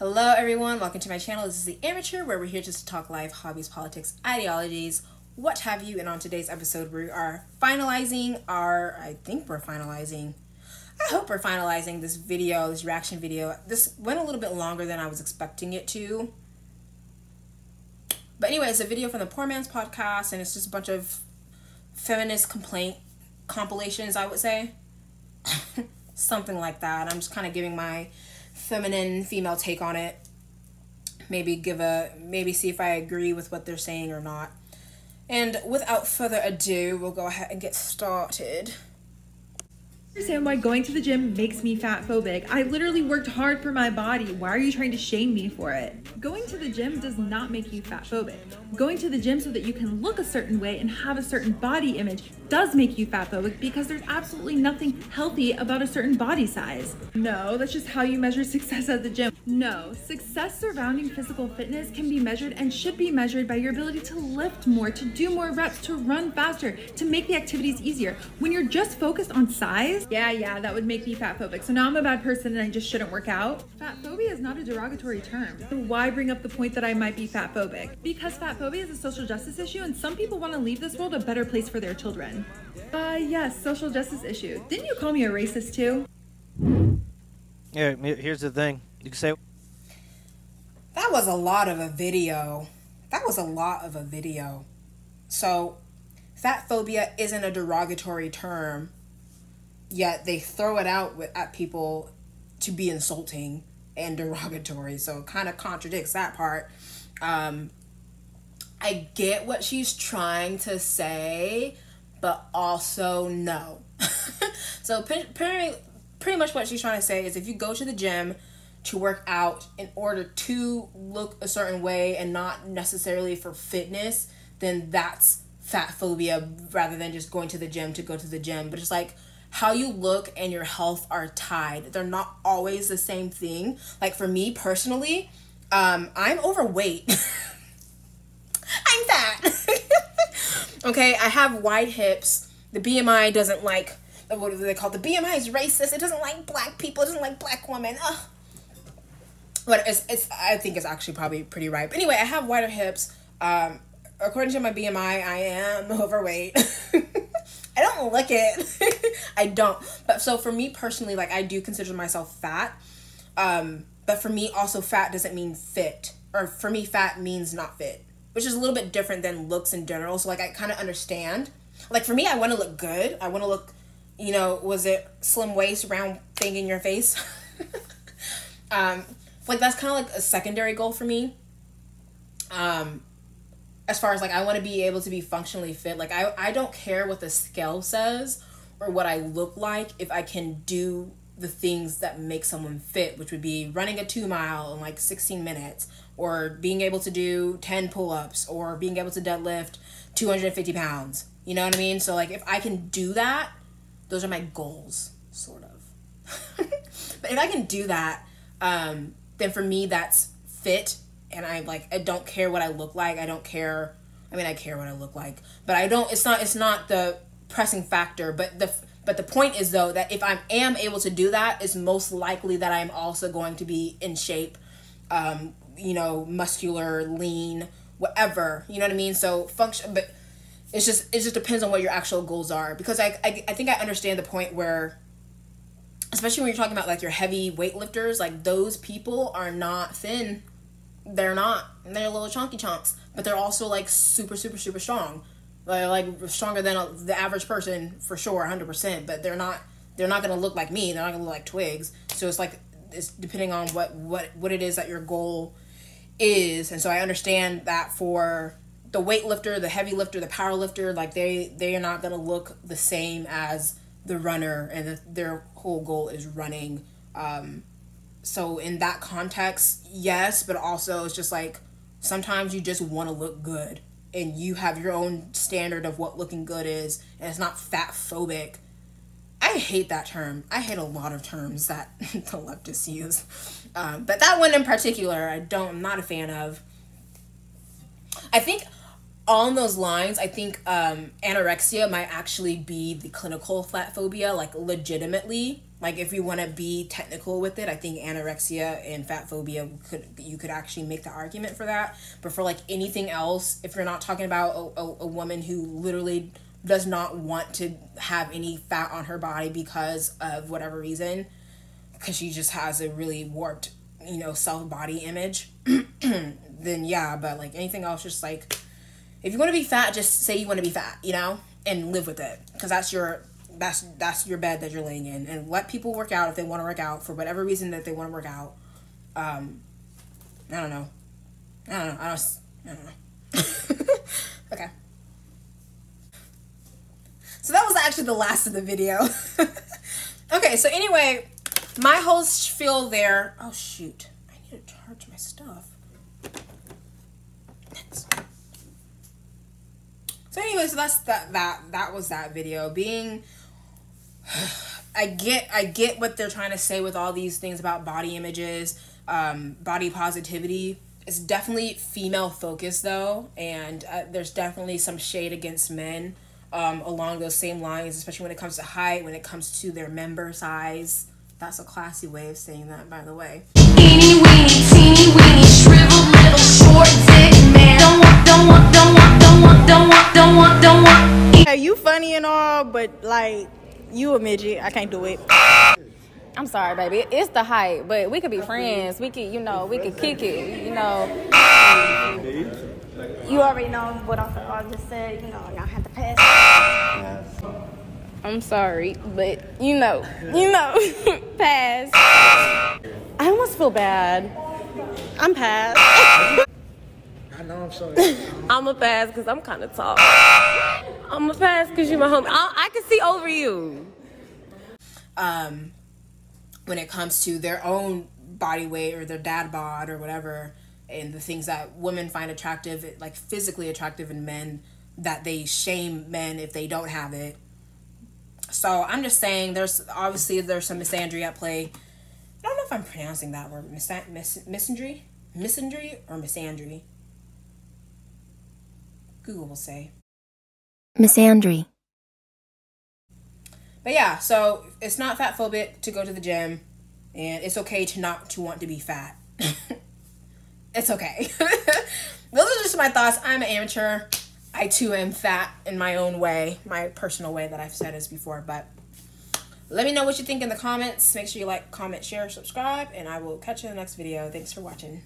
Hello everyone, welcome to my channel. This is The Amateur, where we're here just to talk life, hobbies, politics, ideologies, what have you. And on today's episode, we are finalizing I hope we're finalizing this video, this reaction video. This went a little bit longer than I was expecting it to. But anyway, it's a video from the Poor Man's Podcast, and it's just a bunch of feminist complaint compilations, I would say. Something like that. I'm just kind of giving my feminine female take on it. Maybe see if I agree with what they're saying or not. And without further ado, we'll go ahead and get started. I understand why going to the gym makes me fat phobic. I literally worked hard for my body. Why are you trying to shame me for it? Going to the gym does not make you fat phobic. Going to the gym so that you can look a certain way and have a certain body image does make you fat phobic, because there's absolutely nothing healthy about a certain body size. No, that's just how you measure success at the gym. No, success surrounding physical fitness can be measured and should be measured by your ability to lift more, to do more reps, to run faster, to make the activities easier. When you're just focused on size, yeah, that would make me fat phobic. So now I'm a bad person and I just shouldn't work out. Fat phobia is not a derogatory term. So why bring up the point that I might be fat phobic? Because fat phobia is a social justice issue, and some people want to leave this world a better place for their children. Yes, social justice issue. Didn't you call me a racist too? Yeah, here's the thing. You can say That was a lot of a video. So, fat phobia isn't a derogatory term, yet they throw it out at people to be insulting and derogatory. So it kind of contradicts that part. I get what she's trying to say, but also no. So pretty much what she's trying to say is, if you go to the gym to work out in order to look a certain way and not necessarily for fitness, then that's fat phobia, rather than just going to the gym to go to the gym. But it's like, how you look and your health are tied. They're not always the same thing. Like for me personally, I'm overweight. I'm fat. Okay, I have wide hips. The BMI doesn't like, what do they call it? The BMI is racist. It doesn't like black people. It doesn't like black women. Ugh. But I think it's actually probably pretty right. But anyway, I have wider hips. According to my BMI, I am overweight. I don't look it. I don't. But so for me personally, like, I do consider myself fat. But for me also, fat doesn't mean fit. Or for me, fat means not fit, which is a little bit different than looks in general. So like, I kind of understand. Like for me, I want to look good. I want to look, was it slim waist, round thing in your face? Like that's kind of like a secondary goal for me. As far as like, I want to be able to be functionally fit. Like I don't care what the scale says or what I look like if I can do the things that make someone fit, which would be running a 2 mile in like 16 minutes, or being able to do 10 pull-ups, or being able to deadlift 250 pounds. You know what I mean? So like, if I can do that, those are my goals, sort of. But if I can do that, then for me that's fit. And I don't care what I look like. I care what I look like, but it's not the pressing factor. But the point is, though, that if I am able to do that, it's most likely that I'm also going to be in shape, muscular, lean, whatever, you know what I mean? So function, but it just depends on what your actual goals are. Because I think I understand the point where, especially when you're talking about like your heavy weightlifters, like those people are not thin. They're little chunky chunks, but they're also like super, super, super strong. They're like stronger than the average person for sure, 100%, but they're not going to look like me. They're not going to look like twigs. So it's like, it's depending on what it is that your goal is. And so I understand that for the weightlifter, the heavy lifter, the power lifter, like they are not going to look the same as the runner, and their whole goal is running. So in that context, yes, but also it's just like, sometimes you just want to look good and you have your own standard of what looking good is, and it's not fat phobic. I hate that term. I hate a lot of terms that the leftists use. But that one in particular, I'm not a fan of. I think on those lines, I think anorexia might actually be the clinical fat phobia, like legitimately. Like, if you want to be technical with it, I think anorexia and fat phobia you could actually make the argument for that. But for like anything else, if you're not talking about a woman who literally does not want to have any fat on her body because of whatever reason, because she just has a really warped, you know, self-body image, then yeah. But like anything else, just like, if you want to be fat, just say you want to be fat, you know, and live with it, because that's your bed that you're laying in, and let people work out if they want to work out for whatever reason that they want to work out. I don't know. Okay. So that was actually the last of the video. Okay, so anyway, my whole spiel there. Oh shoot, I need to charge my stuff. So anyway, so that's that was that video. Being, I get what they're trying to say with all these things about body images, body positivity. It's definitely female focused though, and there's definitely some shade against men along those same lines, especially when it comes to height, when it comes to their member size. That's a classy way of saying that, by the way. Teeny weeny, teeny weeny, shriveled little short dick man. Don't want. Hey, you funny and all, but like, you a midget. I can't do it. I'm sorry, baby. It's the height, but we could be friends. We could, you know, we could kick it, you know. You already know what I just said. You know, y'all have to pass. I'm sorry, but you know, pass. I almost feel bad. I'm pass. I know, I'm sorry. I'm a pass because I'm kind of tall. I'm a pass because you're my homie. I can see over you. When it comes to their own body weight or their dad bod or whatever, and the things that women find attractive, like physically attractive in men, that they shame men if they don't have it. So I'm just saying, there's some misandry at play. I don't know if I'm pronouncing that word, misandry or misandry. Google will say. Misandry. But yeah, so it's not fat phobic to go to the gym, and it's okay to not to want to be fat. It's okay. Those are just my thoughts. I'm an amateur. I too am fat in my own way, my personal way that I've said this before. But let me know what you think in the comments. Make sure you like, comment, share, subscribe, and I will catch you in the next video. Thanks for watching.